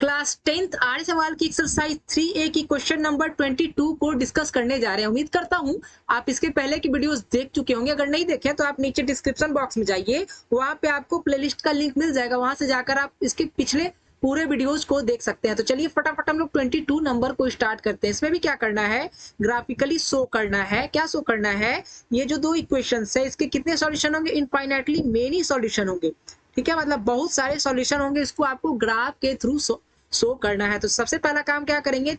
Class 10th आर्य सवाल की exercise 3A की क्वेश्चन नंबर 22 को डिस्कस करने जा रहे हैं। उम्मीद करता हूं आप इसके पहले की वीडियोस देख चुके होंगे। अगर नहीं देखे तो आप नीचे डिस्क्रिप्शन बॉक्स में जाइए, वहां पे आपको प्लेलिस्ट का लिंक मिल जाएगा, वहां से जाकर आप इसके पिछले पूरे वीडियोस को देख सकते हैं। तो चलिए फटाफट हम लोग 22 नंबर को स्टार्ट करते हैं। इसमें भी क्या करना है, ग्राफिकली शो करना है। क्या शो करना है, ये जो दो इक्वेशन है इसके कितने सॉल्यूशन होंगे, इनफाइनाइटली मेनी सॉल्यूशन होंगे। ठीक है, मतलब बहुत सारे सॉल्यूशन होंगे, इसको आपको ग्राफ के थ्रू शो करना है। तो सबसे पहला काम क्या करेंगे,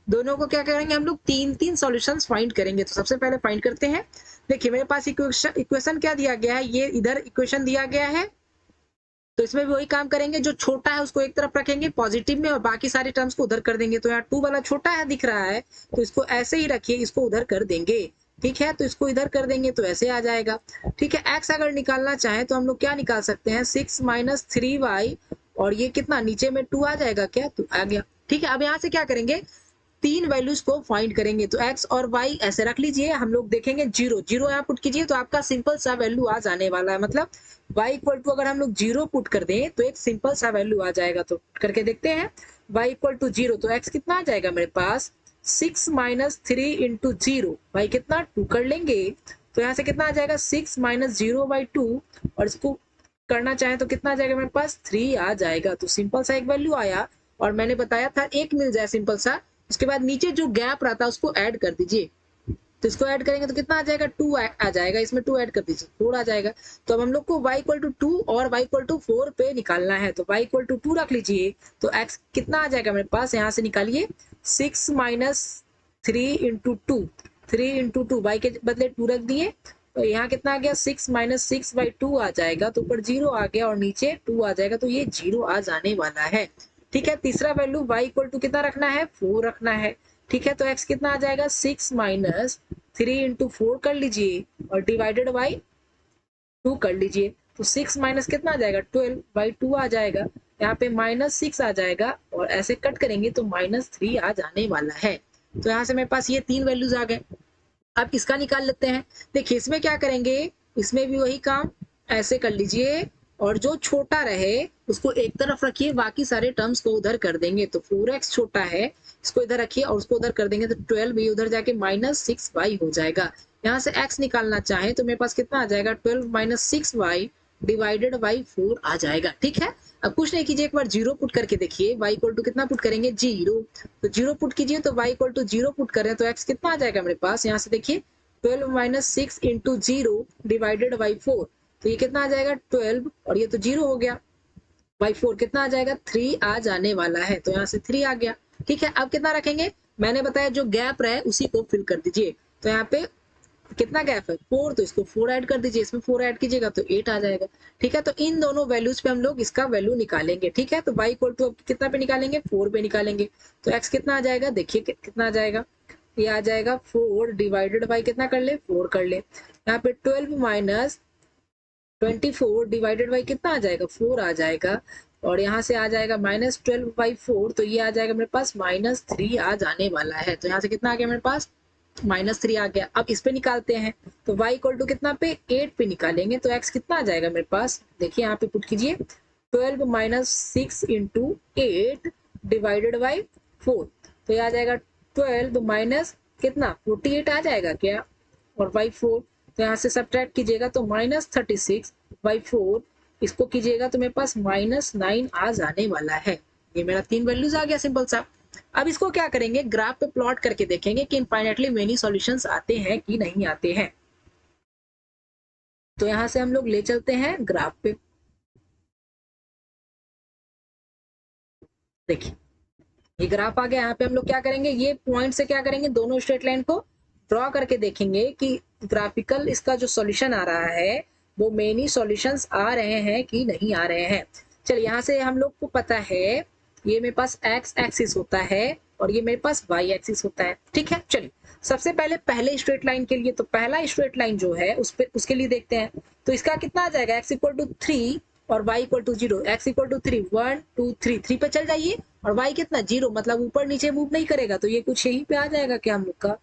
दोनों को क्या करेंगे, हम लोग तीन तीन सॉल्यूशंस फाइंड करेंगे। तो सबसे पहले फाइंड करते हैं। देखिए मेरे पास इक्वेशन क्या दिया गया है, ये इधर इक्वेशन दिया गया है। तो इसमें भी वही काम करेंगे, जो छोटा है उसको एक तरफ रखेंगे पॉजिटिव में और बाकी सारे टर्म्स को उधर कर देंगे। तो यहाँ 2 वाला छोटा है दिख रहा है, तो इसको ऐसे ही रखिए, इसको उधर कर देंगे। ठीक है, तो इसको इधर कर देंगे तो ऐसे आ जाएगा। ठीक है, एक्स अगर निकालना चाहे तो हम लोग क्या निकाल सकते हैं, 6 माइनस 3y, और ये कितना नीचे में 2 आ जाएगा क्या, तो आ गया। ठीक है, अब यहाँ से क्या करेंगे, तीन वैल्यूज को फाइंड करेंगे। तो x और y ऐसे रख लीजिए, हम लोग देखेंगे जीरो जीरो यहाँ पुट कीजिए तो आपका सिंपल सा वैल्यू आ जाने वाला है। मतलब y इक्वल टू अगर हम लोग जीरो पुट कर दें तो एक सिंपल सा वैल्यू आ जाएगा। तो करके देखते हैं, y इक्वल टू जीरो, तो x कितना आ जाएगा मेरे पास, 6 माइनस 3 इंटू जीरो, y कितना 2 कर लेंगे। तो यहाँ से कितना आ जाएगा, 6 माइनस 0/2, और इसको करना चाहे तो कितना आ जाएगा मेरे पास, 3 आ जाएगा। तो सिंपल सा एक वैल्यू आया, और मैंने बताया था एक मिल जाए सिंपल सा। उसके बाद नीचे जो गैप रहता है उसको ऐड कर दीजिए। तो इसको ऐड करेंगे तो कितना आ जाएगा, 2 आ जाएगा, इसमें 2 ऐड कर दीजिए, 4 आ जाएगा। तो अब हम लोग को y इक्वल टू 2 और y इक्वल टू 4 पे निकालना है। तो y इक्वल टू 2 रख लीजिए, तो x कितना आ जाएगा मेरे पास, यहाँ से निकालिए, 6 माइनस 3 इंटू 2, 3 इंटू 2, y के बदले 2 रख दिए, तो यहाँ कितना आ गया, 6 माइनस 6/2 आ जाएगा। तो ऊपर 0 आ गया और नीचे 2 आ जाएगा, तो ये 0 आ जाने वाला है। ठीक है, तीसरा वैल्यू y इक्वल टू कितना रखना है, 4 रखना है। ठीक है, तो x कितना आ जाएगा, 6 माइनस 3 इंटू 4 कर लीजिए और डिवाइडेड बाई 2 कर लीजिए। तो 6 माइनस कितना आ जाएगा, 12/2 आ जाएगा। यहाँ पे -6 आ जाएगा और ऐसे कट करेंगे तो -3 आ जाने वाला है। तो यहाँ से मेरे पास ये तीन वैल्यूज आ गए। अब इसका निकाल लेते हैं। देखिए इसमें क्या करेंगे, इसमें भी वही काम ऐसे कर लीजिए, और जो छोटा रहे उसको एक तरफ रखिए, बाकी सारे टर्म्स को उधर कर देंगे। तो 4x छोटा है, इसको इधर रखिए और उसको उधर कर देंगे, तो 12 भी उधर जाके -6y हो जाएगा। यहाँ से x निकालना चाहे तो मेरे पास कितना आ जाएगा, 12 माइनस 6y डिवाइडेड बाई 4 आ जाएगा। ठीक है, अब कुछ नहीं कीजिए, एक बार जीरो पुट करके देखिए, y इक्वल टू कितना पुट करेंगे, जीरो। तो जीरो पुट कीजिए, तो y equal to zero put करें तो x कितना आ जाएगा मेरे पास, यहाँ से देखिए 12 minus 6 into zero divided by 4, तो ये कितना आ जाएगा 12, और ये तो जीरो हो गया, बाई 4 कितना आ जाएगा, 3 आ जाने वाला है। तो यहाँ से 3 आ गया। ठीक है, अब कितना रखेंगे, मैंने बताया जो गैप रहे उसी को फिल कर दीजिए। तो यहाँ पे कितना गैप है, 4, तो इसको 4 ऐड कर दीजिए, इसमें 4 ऐड कीजिएगा तो 8 आ जाएगा। ठीक है, तो इन दोनों वैल्यूज पे हम लोग इसका वैल्यू निकालेंगे। ठीक है, तो y इक्वल टू कितना पे निकालेंगे, 4 पे निकालेंगे। तो x कितना आ जाएगा, देखिए कितना आ जाएगा, ये आ जाएगा 4 डिवाइडेड बाई कितना कर ले, 4 कर ले। यहाँ पे 12 माइनस 24 डिवाइडेड बाई कितना आ जाएगा, 4 आ जाएगा, और यहाँ से आ जाएगा -12/4, तो ये आ जाएगा मेरे पास -3 आ जाने वाला है। तो यहाँ से कितना आ गया मेरे पास, -3 आ गया। अब इस पे निकालते हैं, तो y इक्वल टू कितना पे, 8 पे निकालेंगे, तो x कितना आ जाएगा मेरे पास, देखिए यहाँ पे पुट कीजिए, 12 माइनस 6 इंटू 8 डिवाइडेड बाई 4, तो ये आ जाएगा 12 माइनस कितना, 48 आ जाएगा क्या, और बाई 4, तो यहाँ से सब्ट्रैक्ट कीजिएगा तो -36/4, इसको कीजिएगा तो मेरे पास -9 आ जाने वाला है। ये मेरा तीन वैल्यूज आ गया सिंपल सा। अब इसको क्या करेंगे, ग्राफ पे प्लॉट करके देखेंगे कि इनफाइनाइटली मेनी सॉल्यूशंस आते हैं कि नहीं आते हैं। तो यहाँ से हम लोग ले चलते हैं ग्राफ पे, देखिए ये ग्राफ आ गया। यहाँ पे हम लोग क्या करेंगे, ये पॉइंट से क्या करेंगे, दोनों स्ट्रेट लाइन को ड्रॉ करके देखेंगे कि ग्राफिकल इसका जो सॉल्यूशन आ रहा है वो मेनी सॉल्यूशंस आ रहे हैं कि नहीं आ रहे हैं। चलिए यहाँ से हम लोग को पता है, ये मेरे पास x एक्सिस होता है और ये मेरे पास y एक्सिस होता है। ठीक है, चलिए सबसे पहले स्ट्रेट लाइन के लिए, तो पहला स्ट्रेट लाइन जो है उसके लिए देखते हैं। तो इसका कितना आ जाएगा, x इक्वल टू 3 और y equal to 0, x equal to 3, 1 2 3, 3 पे चल जाइए, और y कितना 0, मतलब ऊपर नीचे मूव नहीं करेगा, तो ये कुछ यहीं पे आ जाएगा क्या हम लोग का,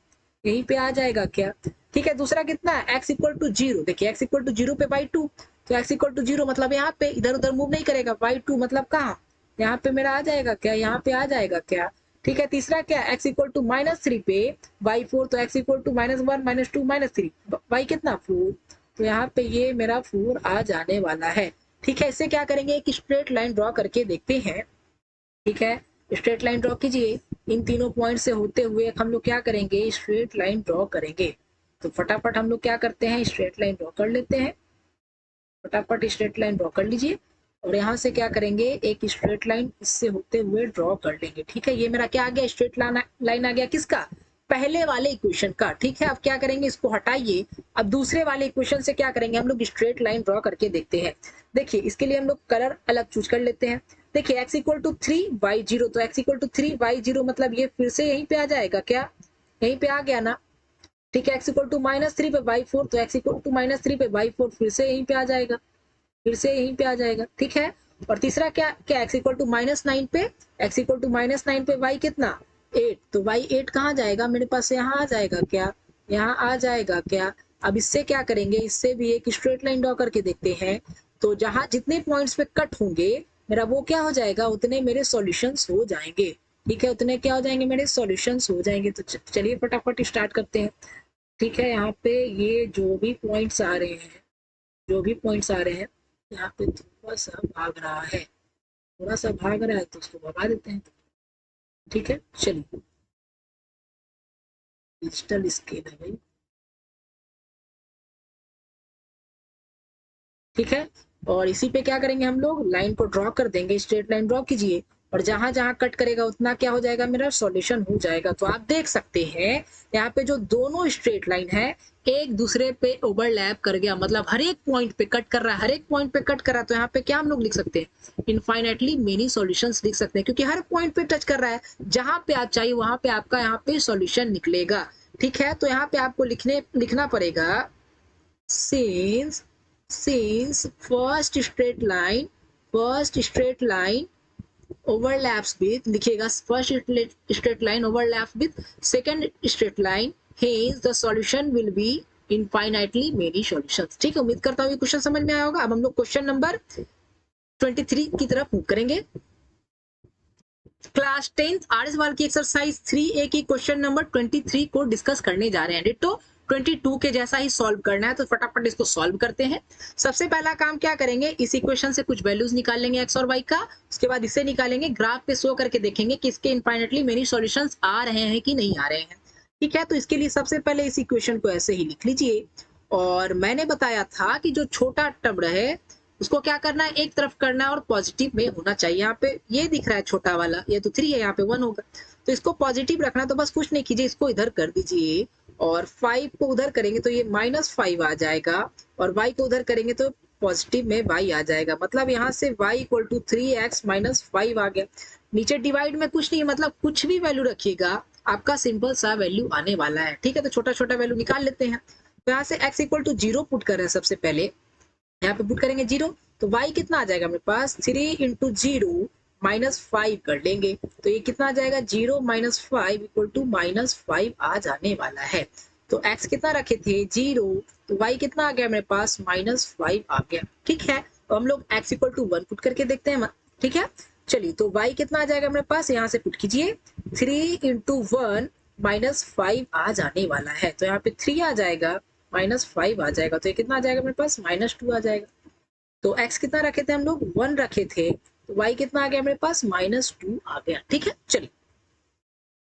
यहीं पे आ जाएगा क्या। ठीक है, दूसरा कितना है, x इक्वल टू 0, देखिए x इक्वल टू 0 पे बाई 2, तो x इक्वल टू 0 मतलब यहाँ पे इधर उधर मूव नहीं करेगा, बाई 2 मतलब कहाँ, यहाँ पे मेरा आ जाएगा क्या, यहाँ पे आ जाएगा क्या। ठीक है, तीसरा क्या, x इक्वल टू -3 पे y4, तो x इक्वल टू -1 -2 -3, y कितना 4, तो यहाँ पे ये मेरा 4 आ जाने वाला है। ठीक है, इससे क्या करेंगे, एक स्ट्रेट लाइन ड्रॉ करके देखते हैं। ठीक है, स्ट्रेट लाइन ड्रॉ कीजिए, इन तीनों पॉइंट से होते हुए हम लोग क्या करेंगे, स्ट्रेट लाइन ड्रॉ करेंगे। तो फटाफट हम लोग क्या करते हैं, स्ट्रेट लाइन ड्रॉ कर लेते हैं, फटाफट स्ट्रेट लाइन ड्रॉ कर लीजिए। और यहाँ से क्या करेंगे, एक स्ट्रेट लाइन इससे होते हुए ड्रॉ कर लेंगे। ठीक है, ये मेरा क्या आ गया, स्ट्रेट लाइन आ गया, किसका, पहले वाले इक्वेशन का। ठीक है, अब क्या करेंगे, इसको हटाइए, अब दूसरे वाले इक्वेशन से क्या करेंगे, हम लोग स्ट्रेट लाइन ड्रॉ करके देखते हैं। देखिए, इसके लिए हम लोग कलर अलग चूज कर लेते हैं। देखिए, x इक्वल टू 3 y0, तो x इक्वल टू 3 y0 मतलब ये फिर से यहीं पे आ जाएगा क्या, यहीं पे आ गया ना। ठीक है, x इक्वल टू -3 पे y4, तो x इक्वल टू -3 पे y4 फिर से यहीं पे आ जाएगा, फिर से यहीं पे आ जाएगा। ठीक है, और तीसरा क्या क्या, x इक्वल टू -9 पे, x इक्वल टू -9 पे y कितना 8, तो y 8 कहाँ जाएगा मेरे पास, यहाँ आ जाएगा क्या, यहाँ आ जाएगा क्या। अब इससे क्या करेंगे, इससे भी एक स्ट्रेट लाइन ड्रॉ करके देखते हैं। तो जहां जितने पॉइंट्स पे कट होंगे मेरा वो क्या हो जाएगा, उतने मेरे सॉल्यूशंस हो जाएंगे। ठीक है, उतने क्या हो जाएंगे, मेरे सॉल्यूशंस हो जाएंगे। तो चलिए फटाफट स्टार्ट करते हैं। ठीक है, यहाँ पे ये जो भी पॉइंट्स आ रहे हैं, जो भी पॉइंट्स आ रहे हैं, यहाँ पे थोड़ा सा भाग रहा है, थोड़ा सा भाग रहा है, तो उसको भगा देते हैं। ठीक है, चलिए, डिजिटल स्केल है भाई। ठीक है, और इसी पे क्या करेंगे, हम लोग लाइन को ड्रॉ कर देंगे, स्ट्रेट लाइन ड्रॉ कीजिए, और जहां जहां कट करेगा उतना क्या हो जाएगा, मेरा सॉल्यूशन हो जाएगा। तो आप देख सकते हैं यहाँ पे जो दोनों स्ट्रेट लाइन है एक दूसरे पे ओवरलैप कर गया, मतलब हर एक पॉइंट पे कट कर रहा है, हर एक पॉइंट पे कट कर रहा है। तो यहाँ पे क्या हम लोग लिख सकते हैं, इनफाइनाइटली मेनी सॉल्यूशंस लिख सकते हैं, क्योंकि हर पॉइंट पे टच कर रहा है, जहां पे आप चाहिए वहां पे आपका यहाँ पे सॉल्यूशन निकलेगा। ठीक है, तो यहाँ पे आपको लिखना पड़ेगा, since first straight line overlaps with, लिखिएगा, first straight line overlaps with second straight line, hence the solution will be infinitely many solutions। ठीक है, उम्मीद करता हूँ ये क्वेश्चन समझ में आया होगा। अब हम लोग क्वेश्चन नंबर 23 की तरफ मूव करेंगे। क्लास 10th आर सवाल की एक्सरसाइज 3A की क्वेश्चन नंबर 23 को डिस्कस करने जा रहे हैं। डिट्टो 22 के जैसा ही सॉल्व करना है, तो फटाफट इसको सॉल्व करते हैं। सबसे पहला काम क्या करेंगे, इस इक्वेशन से कुछ वैल्यूज निकाल लेंगे x और y का, उसके बाद इसे निकालेंगे, ग्राफ पे शो करके देखेंगे कि इसके इनफाइनेटली मेनी सॉल्यूशंस आ रहे हैं कि नहीं आ रहे हैं। ठीक है, तो इसके लिए सबसे पहले इस इक्वेशन को ऐसे ही लिख लीजिए। और मैंने बताया था कि जो छोटा टर्म रहे उसको क्या करना है, एक तरफ करना है और पॉजिटिव में होना चाहिए। यहाँ पे ये दिख रहा है छोटा वाला, ये तो 3 है, यहाँ पे 1 होगा, तो इसको पॉजिटिव रखना। तो बस कुछ नहीं कीजिए, इसको इधर कर दीजिए, और 5 को उधर करेंगे तो ये -5 आ जाएगा, और y को उधर करेंगे तो पॉजिटिव में y आ जाएगा। मतलब यहाँ से y इक्वल टू 3x - 5 आ गया। नीचे डिवाइड में कुछ नहीं, मतलब कुछ भी वैल्यू रखिएगा आपका सिंपल सा वैल्यू आने वाला है। ठीक है, तो छोटा छोटा वैल्यू निकाल लेते हैं। तो यहाँ से x इक्वल टू 0 पुट कर रहे हैं, सबसे पहले यहाँ पे पुट करेंगे 0, तो y कितना आ जाएगा मेरे पास, 3 इंटू 0 -5 कर लेंगे, तो ये कितना आ जाएगा, 0 - 5 इक्वल टू -5 आ जाने वाला है। तो x कितना रखे थे 0, तो y कितना आ गया मेरे पास, -5 आ गया। ठीक है, तो हम लोग x इक्वल टू 1 पुट करके देखते हैं। ठीक है, चलिए, तो y कितना आ जाएगा मेरे पास, यहाँ से पुट कीजिए, 3 इंटू 1 -5 आ जाने वाला है, तो यहाँ पे 3 आ जाएगा, -5 आ जाएगा, तो ये कितना आ जाएगा मेरे पास, -2 आ जाएगा। तो x कितना रखे थे हम लोग, 1 रखे थे, तो y कितना आ गया मेरे पास, -2 आ गया। ठीक है, चलिए,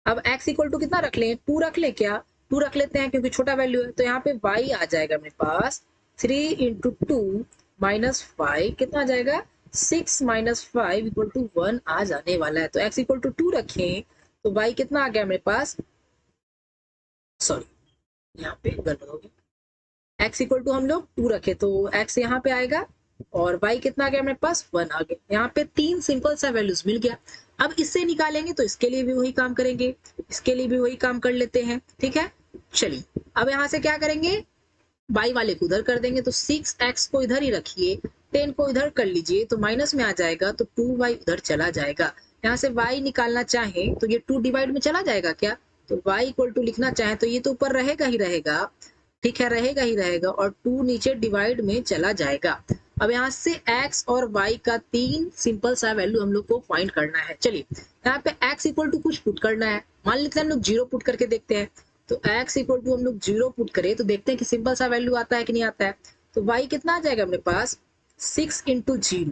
अब x इक्वल टू कितना रख लें, 2 रख लें क्या, 2 रख लेते हैं क्योंकि छोटा वैल्यू है। तो यहाँ पे y आ जाएगा मेरे पास 3 इंटू 2 -5 कितना आ जाएगा, 6 - 5 इक्वल टू 1 आ जाने वाला है। तो x इक्वल टू 2 रखें, तो y कितना आ गया मेरे पास, सॉरी यहाँ पे गलत हो गया, x इक्वल टू हम लोग 2 रखे तो x यहाँ पे आएगा, और y कितना आ गया मेरे पास, 1 आ गया। यहाँ पे 3 सिंपल सा वैल्यूज मिल गया। अब इससे निकालेंगे तो इसके लिए भी वही काम करेंगे, इसके लिए भी वही काम कर लेते हैं। ठीक है, चलिए, अब यहाँ से क्या करेंगे, y वाले को उधर कर देंगे, तो 6x को इधर ही रखिए, 10 को इधर कर लीजिए, तो माइनस में आ जाएगा, तो 2y उधर चला जाएगा। यहाँ से y निकालना चाहें तो ये 2 डिवाइड में चला जाएगा क्या, तो y इक्वल टू लिखना चाहें तो ये तो ऊपर रहेगा ही रहेगा, ठीक है, रहेगा ही रहेगा, और 2 नीचे डिवाइड में चला जाएगा। अब यहाँ से x और y का 3 सिंपल सा वैल्यू हम लोग को फाइंड करना है। चलिए यहाँ पे x इक्वल टू कुछ पुट करना है, मान लेते हैं हम लोग 0 पुट करके देखते हैं। तो x इक्वल टू हम लोग 0 पुट करें तो देखते हैं कि सिंपल सा वैल्यू आता है कि नहीं आता है। तो y कितना आ जाएगा अपने पास 6 इंटू 0,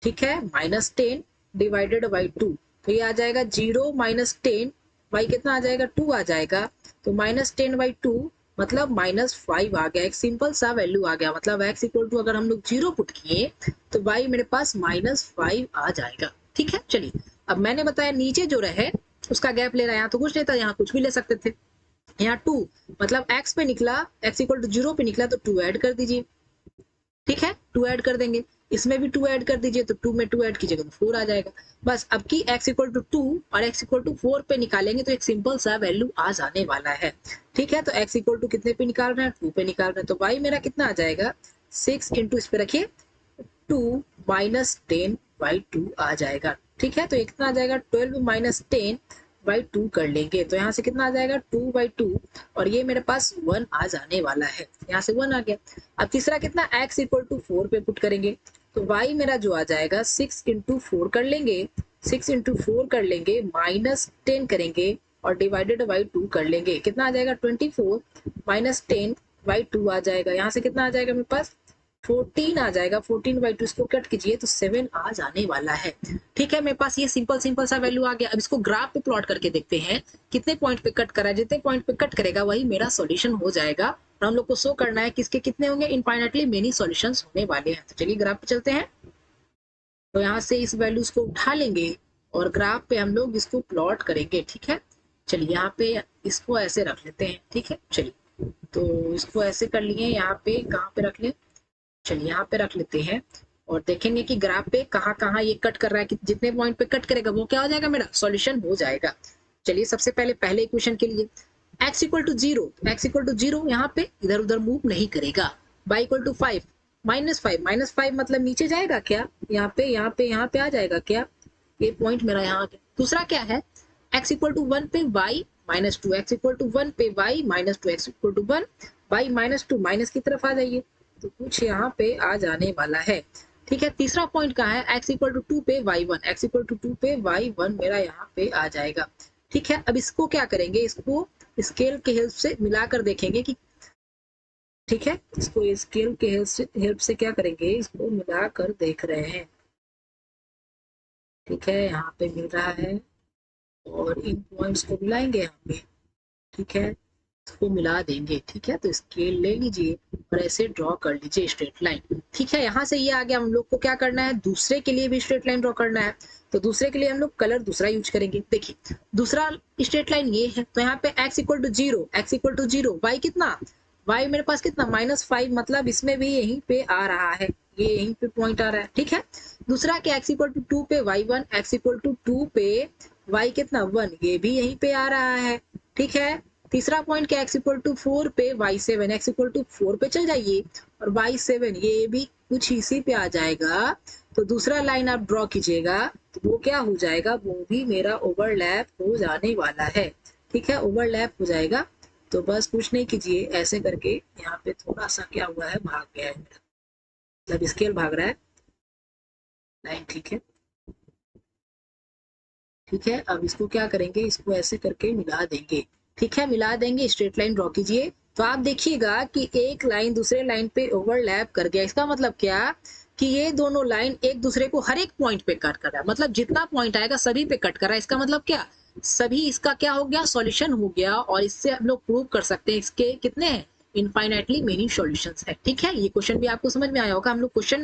ठीक है, -10 डिवाइडेड बाई 2। तो ये आ जाएगा 0 माइनस 10, y कितना आ जाएगा 2 आ जाएगा। तो -10/2 मतलब -5 आ गया, एक सिंपल सा वैल्यू आ गया। मतलब x इक्वल टू अगर हम लोग 0 पुट किए तो y मेरे पास -5 आ जाएगा। ठीक है, चलिए अब मैंने बताया नीचे जो रहे उसका गैप ले रहा है, यहाँ तो कुछ नहीं था, यहाँ कुछ भी ले सकते थे। यहाँ 2 मतलब x पे निकला, x इक्वल टू 0 पे निकला तो 2 ऐड कर दीजिए। ठीक है, 2 ऐड कर देंगे, इसमें भी 2 ऐड कर दीजिए, तो 2 में 2 ऐड कीजिएगा तो 4 आ जाएगा। बस अब की x इक्वल टू 2 और x इक्वल टू 4 पे निकालेंगे तो एक सिंपल सा वैल्यू आ जाने वाला है। ठीक है, तो x इक्वल टू कितने पे निकाल रहे हैं, 2 पे निकाल रहे हैं। तो y मेरा कितना आ जाएगा 6 इंटू इस पे रखिए 2 माइनस 10/2 आ जाएगा। ठीक है, तो ये कितना आ जाएगा 12 माइनस 10/2 कर लेंगे, तो यहाँ से कितना आ जाएगा 2/2 और ये मेरे पास 1 आ जाने वाला है। यहाँ से 1 आ गया। अब तीसरा कितना x इक्वल टू 4 पे पुट करेंगे तो y मेरा जो आ जाएगा 6 इंटू 4 कर लेंगे, 6 इंटू 4 कर लेंगे, -10 करेंगे और डिवाइडेड बाई 2 कर लेंगे। कितना आ जाएगा 24 माइनस 10/2 आ जाएगा। यहाँ से कितना आ जाएगा मेरे पास 14 आ जाएगा। 14/2 इसको कट कीजिए तो 7 आ जाने वाला है। ठीक है, मेरे पास ये सिंपल सा वैल्यू आ गया। अब इसको ग्राफ पे प्लॉट करके देखते हैं कितने पॉइंट पे कट करा है। जितने पॉइंट पे कट करेगा वही मेरा सॉल्यूशन हो जाएगा और हम लोग को शो करना है किसके कितने होंगे, इनफाइनाइटली मेनी सॉल्यूशंस होने वाले हैं। तो चलिए ग्राफ पे चलते हैं। तो यहाँ से इस वैल्यूज को उठा लेंगे और ग्राफ पे हम लोग इसको प्लॉट करेंगे। ठीक है, चलिए यहाँ पे इसको ऐसे रख लेते हैं। ठीक है, चलिए तो इसको ऐसे कर लिए, यहाँ पे कहाँ पे रख लें, चलिए यहाँ पे रख लेते हैं और देखेंगे कि ग्राफ पे कहाँ कहाँ ये कट कर रहा है, कि जितने पॉइंट पे कट करेगा वो क्या हो जाएगा, मेरा सॉल्यूशन हो जाएगा। चलिए सबसे पहले इक्वेशन के लिए x equal to 0, x equal to 0 यहाँ पे इधर उधर मूव नहीं करेगा। y इक्वल टू 5, -5 मतलब नीचे जाएगा क्या, यहाँ पे आ जाएगा क्या, ये पॉइंट मेरा यहाँ पे। दूसरा क्या है x इक्वल टू 1 पे y -2, x इक्वल टू 1 पे y -2, x equal to 1 y -2, minus की तरफ आ जाइए तो कुछ यहाँ पे आ जाने वाला है। ठीक है, तीसरा पॉइंट कहाँ है, x इक्वल टू 2 पे y1, x इक्वल टू 2 पे y1 मेरा यहाँ पे आ जाएगा। ठीक है, अब इसको क्या करेंगे, इसको स्केल के हेल्प से मिलाकर देखेंगे कि, ठीक है, इसको स्केल के हेल्प से क्या करेंगे, इसको मिलाकर देख रहे हैं। ठीक है, यहाँ पे मिल रहा है और इन पॉइंट्स को मिलाएंगे यहाँ पे। ठीक है, इसको मिला देंगे। ठीक है, तो स्केल ले लीजिए और ऐसे ड्रॉ कर लीजिए स्ट्रेट लाइन। ठीक है, यहाँ से ये आ गया। हम लोग को क्या करना है, दूसरे के लिए भी स्ट्रेट लाइन ड्रॉ करना है। तो दूसरे के लिए हम लोग कलर दूसरा यूज करेंगे। देखिए दूसरा स्ट्रेट लाइन ये है, तो यहाँ पे x इक्वल टू 0, y कितना, y मेरे पास कितना -5, मतलब इसमें भी यहीं पे आ रहा है, ये यहीं पे पॉइंट आ रहा है। ठीक है, दूसरा क्या x इक्वल टू 2 पे y1, x इक्वल टू 2 पे y कितना 1, ये भी यहीं पे आ रहा है। ठीक है, तीसरा पॉइंट क्या x इक्वल टू 4 पे y7, x इक्वल टू 4 पे चल जाइए और y7 ये भी कुछ इसी पे आ जाएगा। तो दूसरा लाइन आप ड्रॉ कीजिएगा तो वो क्या हो जाएगा, वो भी मेरा ओवरलैप हो जाने वाला है। ठीक है, ओवरलैप हो जाएगा। तो बस कुछ नहीं कीजिए, ऐसे करके यहाँ पे थोड़ा सा क्या हुआ है, भाग गया है मेरा, मतलब स्केल भाग रहा है लाइन। ठीक है, ठीक है, अब इसको क्या करेंगे, इसको ऐसे करके मिला देंगे। ठीक है, मिला देंगे, स्ट्रेट लाइन ड्रॉ कीजिए। तो आप देखिएगा कि एक लाइन दूसरे लाइन पे ओवरलैप कर गया। इसका मतलब क्या कि ये दोनों लाइन एक दूसरे को हर एक पॉइंट पे कट कर रहा है, मतलब जितना पॉइंट आएगा सभी पे कट कर रहा है। इसका मतलब क्या, सभी इसका क्या हो गया, सॉल्यूशन हो गया। और इससे हम लोग प्रूव कर सकते हैं इसके कितने हैं, इनफाइनाइटली मेनी सॉल्यूशंस है। ठीक है, ये क्वेश्चन भी आपको समझ में आया होगा। हम लोग क्वेश्चन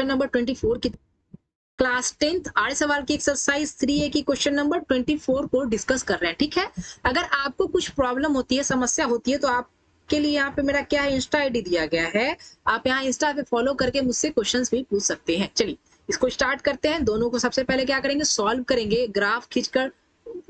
नंबर 24 की क्लास 10th आर्य सवाल की एक्सरसाइज 3A की क्वेश्चन नंबर 24 को डिस्कस कर रहे हैं। ठीक है, अगर आपको कुछ प्रॉब्लम होती है, समस्या होती है, तो आपके लिए यहाँ पे मेरा क्या है, इंस्टा आईडी दिया गया है। आप यहाँ इंस्टा पे फॉलो करके मुझसे क्वेश्चंस भी पूछ सकते हैं। चलिए इसको स्टार्ट करते हैं। दोनों को सबसे पहले क्या करेंगे, सॉल्व करेंगे, ग्राफ खींचकर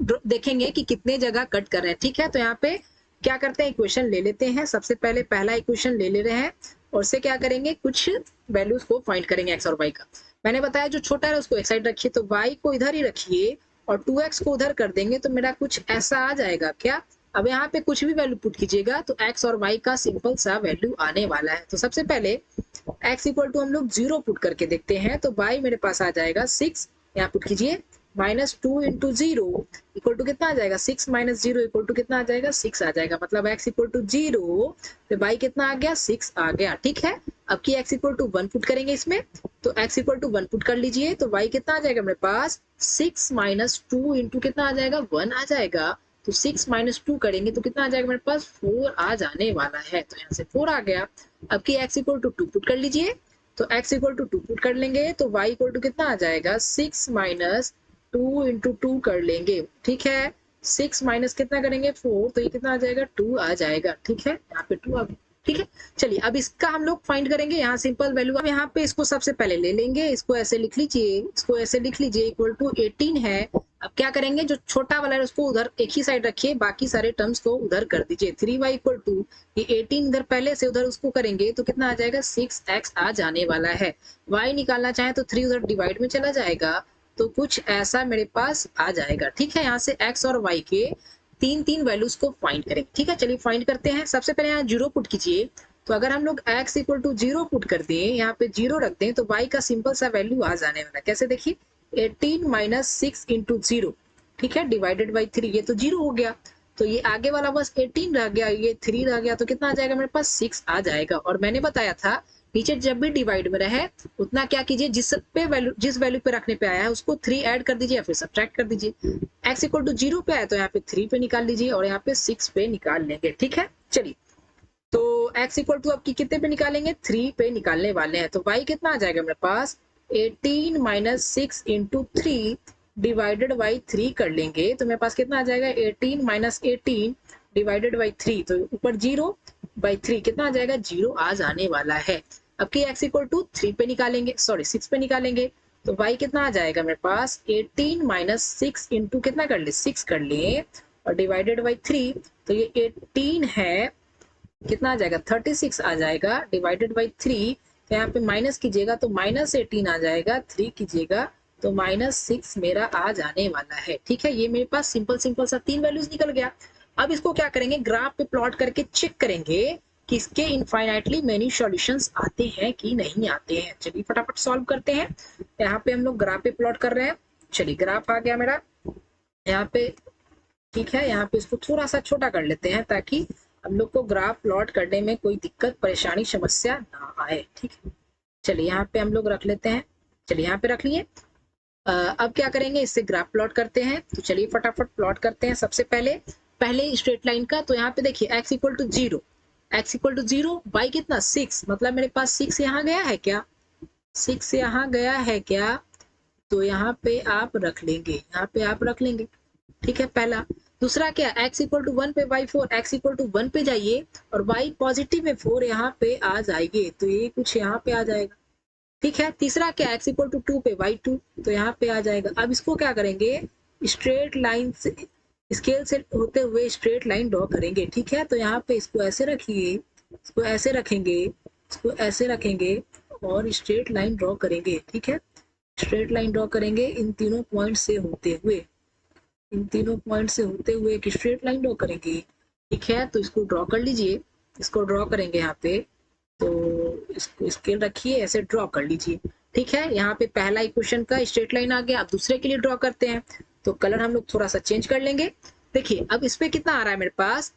देखेंगे कि कितने जगह कट कर रहे हैं। ठीक है, तो यहाँ पे क्या करते हैं, इक्वेशन ले लेते हैं। सबसे पहले पहला इक्वेशन ले रहे हैं और से क्या करेंगे, कुछ वैल्यूज को फाइंड करेंगे एक्स और वाई का। मैंने बताया जो छोटा है उसको एक साइड रखिए, तो y को इधर ही रखिए और 2x को उधर कर देंगे तो मेरा कुछ ऐसा आ जाएगा क्या, अब यहाँ पे कुछ भी वैल्यू पुट कीजिएगा तो x और y का सिंपल सा वैल्यू आने वाला है। तो सबसे पहले x इक्वल टू हम लोग 0 पुट करके देखते हैं, तो y मेरे पास आ जाएगा 6, यहाँ पुट कीजिए, -2 इंटू 0 इक्वल टू कितना आ जाएगा, 6 माइनस 0 इक्वल टू कितना आ जाएगा, 6 आ जाएगा। मतलब x इक्वल टू 0 तो y कितना आ गया, 6 आ गया। ठीक है, अब की x इक्वल टू 1 पुट करेंगे इसमें, तो x इक्वल टू 1 पुट कर लीजिए, तो y कितना आ जाएगा मेरे पास, 6 माइनस 2 इंटू कितना आ जाएगा, 1 आ जाएगा। तो 6 माइनस 2 करेंगे तो कितना आ जाएगा मेरे पास, 4 आ जाने वाला है। तो यहाँ से 4 आ गया। अब की x इक्वल टू 2 पुट कर लीजिए, तो x इक्वल टू 2 पुट कर लेंगे तो y इक्वल टू कितना आ जाएगा, 6 माइनस 2 इंटू 2 कर लेंगे। ठीक है, 6 माइनस कितना करेंगे, 4, तो ये कितना आ जाएगा, 2 आ जाएगा। ठीक है, यहाँ पे 2 आ गया। ठीक है, चलिए अब इसका हम लोग फाइंड करेंगे। यहाँ सिंपल वैल्यू, अब यहाँ पे इसको सबसे पहले ले लेंगे, इसको ऐसे लिख लीजिए, इसको ऐसे लिख लीजिए, इक्वल टू 18 है। अब क्या करेंगे, जो छोटा वाला है उसको उधर एक ही साइड रखिए, बाकी सारे टर्म्स को उधर कर दीजिए। 3y इक्वल टू ये 18 इधर पहले से उधर उसको करेंगे तो कितना आ जाएगा, 6x आ जाने वाला है। y निकालना चाहे तो 3 उधर डिवाइड में चला जाएगा, तो कुछ ऐसा मेरे पास आ जाएगा। ठीक है, यहाँ से x और y के तीन वैल्यूज को फाइंड करेंगे। ठीक है, चलिए फाइंड करते हैं। सबसे पहले यहाँ 0 पुट कीजिए, तो अगर हम लोग x इक्वल टू 0 पुट कर दें, यहाँ पे 0 रख दें, तो y का सिंपल सा वैल्यू आ जाने वाला है। कैसे, देखिए 18 माइनस 6 इंटू 0, ठीक है, डिवाइडेड बाई 3, ये तो 0 हो गया, तो ये आगे वाला बस 18 रह गया, ये 3 रह गया, तो कितना आ जाएगा मेरे पास, 6 आ जाएगा। और मैंने बताया था नीचे जब भी डिवाइड में रहे उतना क्या कीजिए, जिस वैल्यू पे रखने पे आया है उसको 3 ऐड कर दीजिए या फिर सब्ट्रैक्ट कर दीजिए। x इक्वल टू 0 पे आया तो यहाँ पे 3 पे निकाल लीजिए और यहाँ पे 6 पे निकाल लेंगे। ठीक है, चलिए तो x इक्वल टू अब की कितने पे निकालेंगे, 3 पे निकालने वाले हैं। तो y कितना आ जाएगा मेरे पास, 18 माइनस 6 इंटू 3 डिवाइडेड बाई 3 कर लेंगे, तो मेरे पास कितना आ जाएगा, 18 माइनस 18 डिवाइडेड बाई 3, तो ऊपर 0 बाई 3 कितना आ जाएगा, 0 आ जाने वाला है। अब की x इक्वल टू 3 पे निकालेंगे, सॉरी 6 पे निकालेंगे, तो y कितना आ जाएगा मेरे पास, 18 माइनस 6 इंटू कितना कर ले, 6 कर ले और डिवाइडेड बाई 3, तो ये 18 है, कितना आ जाएगा, 36 आ जाएगा, डिवाइडेड बाई 3, तो यहाँ पे माइनस कीजिएगा तो माइनस 18 आ जाएगा, 3 कीजिएगा तो -6 मेरा आ जाने वाला है। ठीक है, ये मेरे पास सिंपल सा 3 वैल्यूज निकल गया। अब इसको क्या करेंगे, ग्राफ पे प्लॉट करके चेक करेंगे कि इसके इनफाइनाइटली मेनी सॉल्यूशंस आते हैं कि नहीं आते हैं। चलिए फटाफट सॉल्व करते हैं। यहाँ पे हम लोग ग्राफ पे प्लॉट कर रहे हैं। चलिए ग्राफ आ गया मेरा यहाँ पे। ठीक है, यहाँ पे इसको थोड़ा सा छोटा कर लेते हैं ताकि हम लोग को ग्राफ प्लॉट करने में कोई दिक्कत परेशानी समस्या ना आए। ठीक है, चलिए यहाँ पे हम लोग रख लेते हैं। चलिए यहाँ पे रख लिए। अब क्या करेंगे, इससे ग्राफ प्लॉट करते हैं। तो चलिए फटाफट प्लॉट करते हैं। सबसे पहले स्ट्रेट लाइन का, तो यहाँ पे देखिए x equal to 0, x equal to 0, y कितना 6, मतलब मेरे पास 6 यहाँ गया है क्या, 6 यहाँ गया है क्या, तो यहाँ पे आप रख लेंगे, यहाँ पे आप रख लेंगे। ठीक है, पहला। दूसरा क्या, x इक्वल टू 1 पे y 4, x इक्वल टू 1 पे जाइए और y पॉजिटिव में 4 यहाँ पे आ जाएंगे, तो ये कुछ यहाँ पे आ जाएगा। ठीक है, तीसरा क्या, x इक्वल टू 2 पे y 2, तो यहाँ पे आ जाएगा। अब इसको क्या करेंगे, स्ट्रेट लाइन से, स्केल से होते हुए स्ट्रेट लाइन ड्रॉ करेंगे। ठीक है, तो यहाँ पे इसको ऐसे रखिए, इसको ऐसे रखेंगे, इसको ऐसे रखेंगे और स्ट्रेट लाइन ड्रॉ करेंगे। ठीक है, स्ट्रेट लाइन ड्रॉ करेंगे इन तीनों पॉइंट से होते हुए, इन तीनों पॉइंट से होते हुए एक स्ट्रेट लाइन ड्रॉ करेंगे। ठीक है, तो इसको ड्रॉ कर लीजिए, इसको ड्रॉ करेंगे यहाँ पे, तो इसको स्केल रखिए, ऐसे ड्रॉ कर लीजिए। ठीक है, यहाँ पे पहला इक्वेशन का स्ट्रेट लाइन आ गया। अब दूसरे के लिए ड्रॉ करते हैं, तो कलर हम लोग थोड़ा सा चेंज कर लेंगे। देखिए अब इस पे कितना आ रहा है मेरे पास,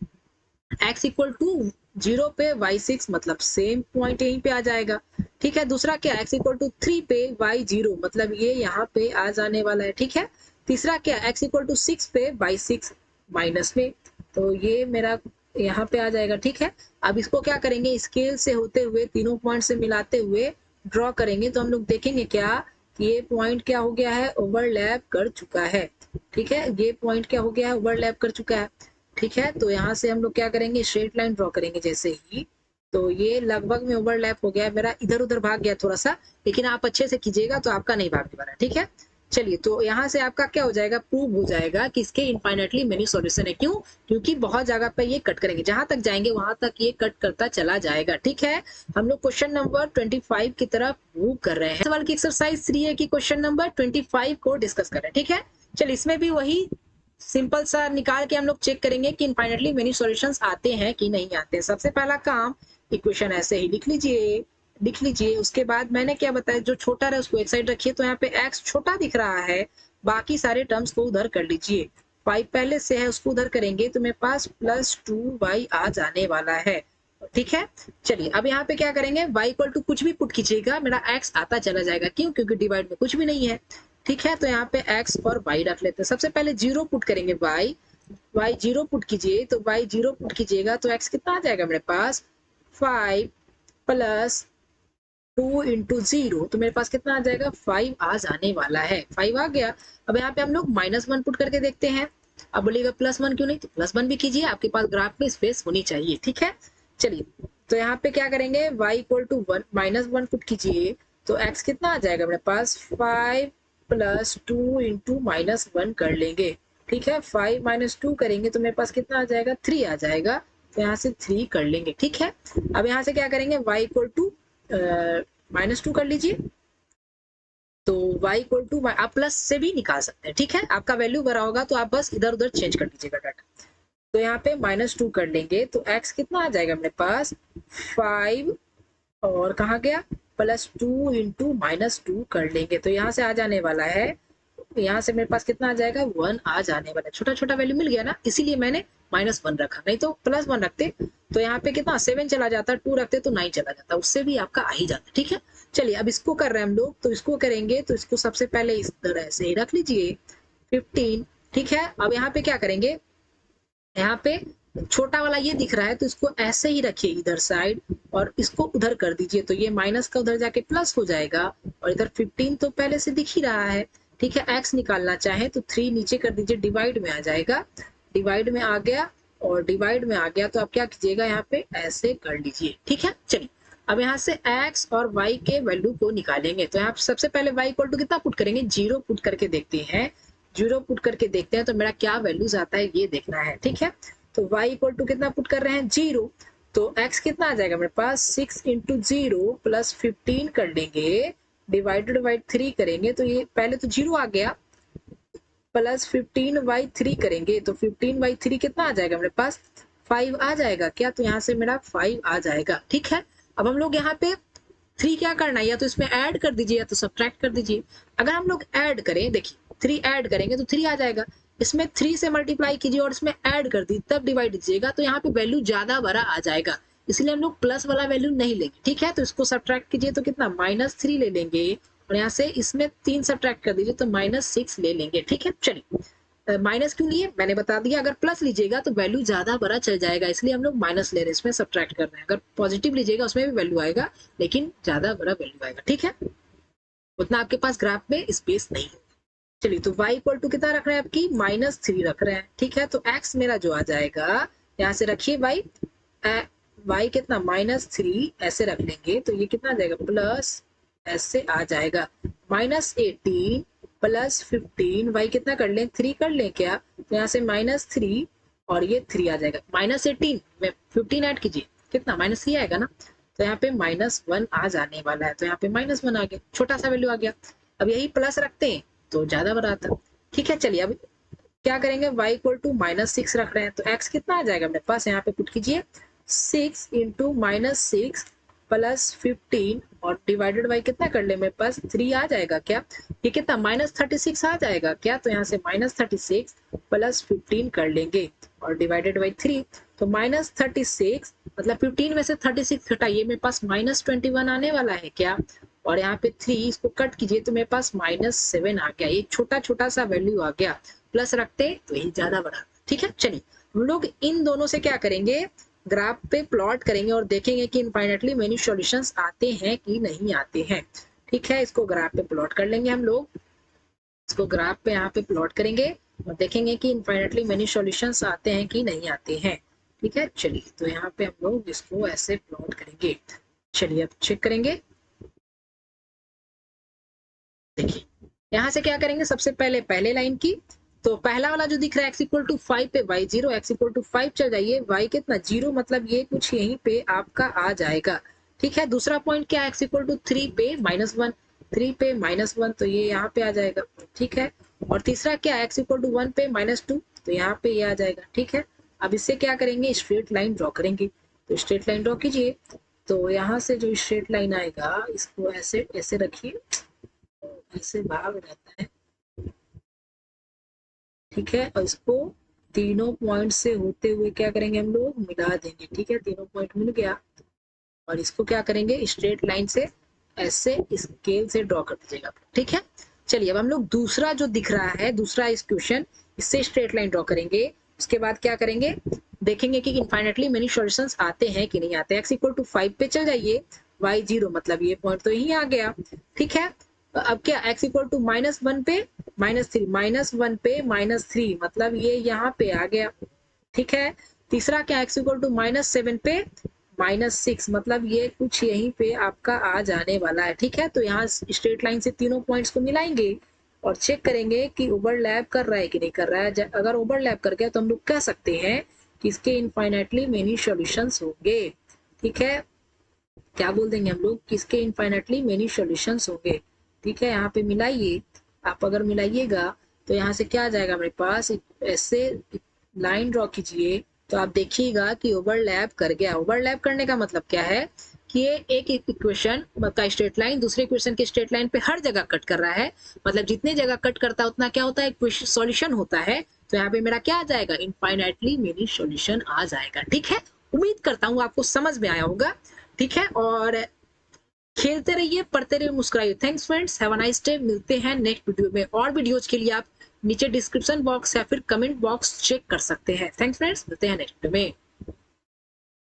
x इक्वल टू 0 पे y 6, मतलब सेम पॉइंट यहीं पे आ जाएगा। ठीक है, दूसरा क्या, x इक्वल टू 3 पे y 0, मतलब ये यहाँ पे आ जाने वाला है। ठीक है, तीसरा क्या, x इक्वल टू 6 पे y 6 माइनस में, तो ये मेरा यहाँ पे आ जाएगा। ठीक है, अब इसको क्या करेंगे, स्केल से होते हुए तीनों पॉइंट से मिलाते हुए ड्रॉ करेंगे, तो हम लोग देखेंगे क्या, ये पॉइंट क्या हो गया है, ओवरलैप कर चुका है। ठीक है, ये पॉइंट क्या हो गया है, ओवरलैप कर चुका है। ठीक है, तो यहाँ से हम लोग क्या करेंगे, स्ट्रेट लाइन ड्रॉ करेंगे जैसे ही, तो ये लगभग में ओवरलैप हो गया है मेरा, इधर उधर भाग गया थोड़ा सा, लेकिन आप अच्छे से कीजिएगा तो आपका नहीं भागने वाला। ठीक है, चलिए तो यहाँ से आपका क्या हो जाएगा, प्रूव हो जाएगा कि इसके इनफाइनाइटली मेनी सॉल्यूशन है। क्यों, क्योंकि बहुत जगह पे ये कट करेंगे, जहां तक जाएंगे वहां तक ये कट करता चला जाएगा। ठीक है, हम लोग क्वेश्चन नंबर 25 की तरफ मूव कर रहे हैं। सवाल की एक्सरसाइज 3A की क्वेश्चन नंबर 25 को डिस्कस कर रहे हैं। ठीक है, चलिए इसमें भी वही सिंपल सा निकाल के हम लोग चेक करेंगे कि इनफाइनाइटली मेनी सॉल्यूशंस आते हैं कि नहीं आते। सबसे पहला काम, इक्वेशन ऐसे ही लिख लीजिए। उसके बाद मैंने क्या बताया, जो छोटा है उसको एक साइड रखिए। तो यहाँ पे x छोटा दिख रहा है, बाकी सारे टर्म्स को उधर कर लीजिए। 5 पहले से है, उसको उधर करेंगे तो मेरे पास +2y आ जाने वाला है। ठीक है, चलिए अब यहाँ पे क्या करेंगे, y इक्वल टू कुछ भी पुट कीजिएगा, मेरा x आता चला जाएगा। क्यों? क्योंकि डिवाइड में कुछ भी नहीं है। ठीक है, तो यहाँ पे x और y रख लेते हैं। सबसे पहले 0 पुट करेंगे, y 0 पुट कीजिए। तो y 0 पुट कीजिएगा तो x कितना आ जाएगा मेरे पास, 5 + 2 × 0, तो मेरे पास कितना आ जाएगा, 5 आ जाने वाला है। 5 आ गया। अब यहाँ पे हम लोग -1 पुट करके देखते हैं। अब बोलिएगा +1 क्यों नहीं, तो +1 भी कीजिए, आपके पास ग्राफ में स्पेस होनी चाहिए। ठीक है, चलिए तो यहाँ पे क्या करेंगे, y इक्वल टू 1 -1 पुट कीजिए। तो x कितना आ जाएगा मेरे पास, 5 + 2 × -1 कर लेंगे। ठीक है, 5 - 2 करेंगे तो मेरे पास कितना आ जाएगा, 3 आ जाएगा। तो यहाँ से 3 कर लेंगे। ठीक है, अब यहाँ से क्या करेंगे, y इक्वल टू -2 कर लीजिए। तो y इक्वल टू, आप प्लस से भी निकाल सकते हैं। ठीक है, आपका वैल्यू भरा होगा तो आप बस इधर उधर चेंज कर दीजिएगा डाटा। तो यहाँ पे -2 कर लेंगे तो x कितना आ जाएगा मेरे पास, 5 और कहाँ गया, +2 × -2 कर लेंगे। तो यहाँ से आ जाने वाला है, यहाँ से मेरे पास कितना आ जाएगा, 1 आ जाने वाला है। छोटा छोटा वैल्यू मिल गया ना, इसीलिए मैंने -1 रखा, नहीं तो +1 रखते तो यहाँ पे कितना 7 चला जाता, 2 रखते तो 9 चला जाता, उससे भी आपका आ ही जाता। ठीक है, चलिए अब इसको कर रहे हैं हम लोग। तो इसको करेंगे तो इसको सबसे पहले इस तरह से ही रख लीजिए, 15। ठीक है, अब यहाँ पे क्या करेंगे, यहाँ पे छोटा वाला ये दिख रहा है तो इसको ऐसे ही रखिए इधर साइड, और इसको उधर कर दीजिए। तो ये माइनस का उधर जाके प्लस हो जाएगा, और इधर 15 तो पहले से दिख ही रहा है। ठीक है, x निकालना चाहे तो 3 नीचे कर दीजिए, डिवाइड में आ जाएगा। डिवाइड में आ गया, और डिवाइड में आ गया तो आप क्या कीजिएगा, यहाँ पे ऐसे कर लीजिए। ठीक है, चलिए अब यहाँ से x और y के वैल्यू को निकालेंगे। तो यहाँ सबसे पहले y इक्वल टू कितना पुट करेंगे, 0 पुट करके देखते हैं। 0 पुट करके देखते हैं तो मेरा क्या वैल्यूज आता है ये देखना है। ठीक है, तो y इक्वल टू कितना पुट कर रहे हैं, 0। तो x कितना आ जाएगा मेरे पास, 6 × 0 + 15 कर लेंगे, डिवाइडेड बाई 3 करेंगे तो ये पहले तो 0 आ गया, +15/3 करेंगे तो 15/3 कितना आ जाएगा मेरे पास, 5 आ जाएगा क्या। तो यहाँ से मेरा 5 आ जाएगा। ठीक है, अब हम लोग यहाँ पे 3 क्या करना है, या तो इसमें ऐड कर दीजिए या तो सब्ट्रैक्ट कर दीजिए। अगर हम लोग ऐड करें, देखिए 3 ऐड करेंगे तो 3 आ जाएगा, इसमें 3 से मल्टीप्लाई कीजिए और इसमें ऐड कर दी तब डिवाइड दीजिएगा, तो यहाँ पे वैल्यू ज्यादा बड़ा आ जाएगा, इसलिए हम लोग प्लस वाला वैल्यू नहीं लेंगे। ठीक है, तो इसको सब्ट्रैक्ट कीजिए तो कितना, -3 ले लेंगे, और यहाँ से इसमें 3 सब्ट्रैक्ट कर दीजिए तो -6 ले लेंगे। ठीक है, चलिए माइनस क्यों लिए मैंने बता दिया, अगर प्लस लीजिएगा तो वैल्यू ज्यादा बड़ा चल जाएगा, इसलिए हम लोग माइनस ले रहे हैं, इसमें सब्ट्रैक्ट कर रहे हैं। अगर पॉजिटिव लीजिएगा उसमें भी वैल्यू आएगा, लेकिन ज्यादा बड़ा वैल्यू आएगा। ठीक है, उतना आपके पास ग्राफ में स्पेस नहीं है। चलिए तो y इक्वल टू कितना रख रहे हैं, आपकी -3 रख रहे हैं। ठीक है, तो x मेरा जो आ जाएगा, यहाँ से रखिए y कितना, -3 ऐसे रख लेंगे तो ये कितना आ जाएगा, प्लस ऐसे आ जाएगा, -18 + 15, y कितना कर लें, 3 कर लें क्या। तो यहाँ से -3 और ये 3 आ जाएगा, -18 में 15 ऐड कीजिए, कितना -3 आएगा ना। तो यहाँ पे -1 आ जाने वाला है, तो यहाँ पे -1 आ गया, छोटा सा वैल्यू आ गया। अब यही प्लस रखते हैं तो ज्यादा बड़ा आता। ठीक है, चलिए अब क्या करेंगे, y इक्वल टू -6 रख रहे हैं तो x कितना आ जाएगा मेरे पास, यहाँ पे पुट कीजिए, 6 × -6 + 15 और डिवाइडेड बाई कितना कर ले, मेरे पास 3 आ जाएगा क्या। ये कितना, -36 आ जाएगा क्या। तो यहाँ से -36 + 15 कर लेंगे और डिवाइडेड बाई 3, तो -36 मतलब 15 में से 36 घटाइए, मेरे पास -21 आने वाला है क्या। और यहाँ पे 3 इसको कट कीजिए तो मेरे पास -7 आ गया, एक छोटा छोटा सा वैल्यू आ गया, प्लस रखते तो ये ज्यादा बड़ा। ठीक है, चलिए हम लोग इन दोनों से क्या करेंगे, ग्राफ पे प्लॉट करेंगे और देखेंगे कि इनफाइनाइटली मेनी सॉल्यूशंस आते हैं कि नहीं आते हैं। ठीक है, इसको ग्राफ पे प्लॉट कर लेंगे हम लोग, इसको ग्राफ पे यहाँ पे प्लॉट करेंगे और देखेंगे कि इनफाइनाइटली मेनी सॉल्यूशंस आते हैं कि नहीं आते हैं। ठीक है, चलिए तो यहाँ पे हम लोग इसको ऐसे प्लॉट करेंगे। चलिए अब चेक करेंगे, देखिए यहाँ से क्या करेंगे, सबसे पहले लाइन की, तो पहला वाला जो दिख रहा है x इक्वल टू 5 पे y 0, x इक्वल टू 5 चल जाइए, y कितना 0, मतलब ये कुछ यहीं पे आपका आ जाएगा। ठीक है, दूसरा पॉइंट क्या है, x इक्वल टू 3 पे -1, 3 पे -1 तो ये यहाँ पे आ जाएगा, ठीक है। और तीसरा क्या, x इक्वल टू 1 पे -2 तो यहाँ पे ये आ जाएगा, ठीक है। अब इससे क्या करेंगे, स्ट्रेट लाइन ड्रॉ करेंगे। तो स्ट्रेट लाइन ड्रॉ कीजिए। तो यहाँ से जो स्ट्रेट लाइन आएगा इसको ऐसे ऐसे रखिए, ऐसे भाग रहता है, ठीक है। और इसको तीनों पॉइंट से होते हुए क्या करेंगे, हम लोग मिला देंगे, ठीक है। तीनों पॉइंट मिल गया और इसको क्या करेंगे, स्ट्रेट लाइन से ऐसे स्केल से ड्रॉ कर दीजिएगा, ठीक है। चलिए अब हम लोग दूसरा जो दिख रहा है, दूसरा इस क्वेश्चन, इससे स्ट्रेट लाइन ड्रॉ करेंगे। उसके बाद क्या करेंगे, देखेंगे कि इनफाइनाइटली मेनी सॉल्यूशंस आते हैं कि नहीं आते। x इक्वल टू 5 पे चल जाइए, y 0 मतलब ये पॉइंट तो यही आ गया, ठीक है। अब क्या, x इक्वल टू -1 पे -3, -1 पे -3 मतलब ये यहाँ पे आ गया, ठीक है। तीसरा क्या, x इक्वल टू -7 पे -6 मतलब ये कुछ यहीं पे आपका आ जाने वाला है, ठीक है। तो यहाँ स्ट्रेट लाइन से तीनों पॉइंट्स को मिलाएंगे और चेक करेंगे कि ओवरलैप कर रहा है कि नहीं कर रहा है। अगर ओवरलैप कर गया तो हम लोग कह सकते हैं कि इसके इनफाइनाइटली मेनी सॉल्यूशंस होंगे, ठीक है। क्या बोल देंगे हम लोग कि इसके इनफाइनाइटली मेनी सॉल्यूशंस होंगे, ठीक है। यहाँ पे मिलाइए, आप अगर मिलाइएगा तो यहाँ से क्या आ जाएगा हमारे पास, ऐसे लाइन ड्रॉ कीजिए तो आप देखिएगा कि ओवरलैप कर गया। ओवरलैप करने का मतलब क्या है कि ये एक इक्वेशन का स्ट्रेट लाइन दूसरे इक्वेशन के स्ट्रेट लाइन पे हर जगह कट कर रहा है, मतलब जितने जगह कट करता है उतना क्या होता है, सॉल्यूशन होता है। तो यहाँ पे मेरा क्या आ जाएगा, इनफाइनाइटली मेनी सॉल्यूशन आ जाएगा, ठीक है। उम्मीद करता हूँ आपको समझ में आया होगा, ठीक है। और खेलते रहिए, पढ़ते रहिए, मुस्कुराइए। Thanks friends, have a nice day. मिलते हैं नेक्स्ट वीडियो में। और वीडियोज के लिए आप नीचे डिस्क्रिप्शन बॉक्स या फिर कमेंट बॉक्स चेक कर सकते हैं। थैंक्स फ्रेंड्स, मिलते हैं नेक्स्ट वीडियो में।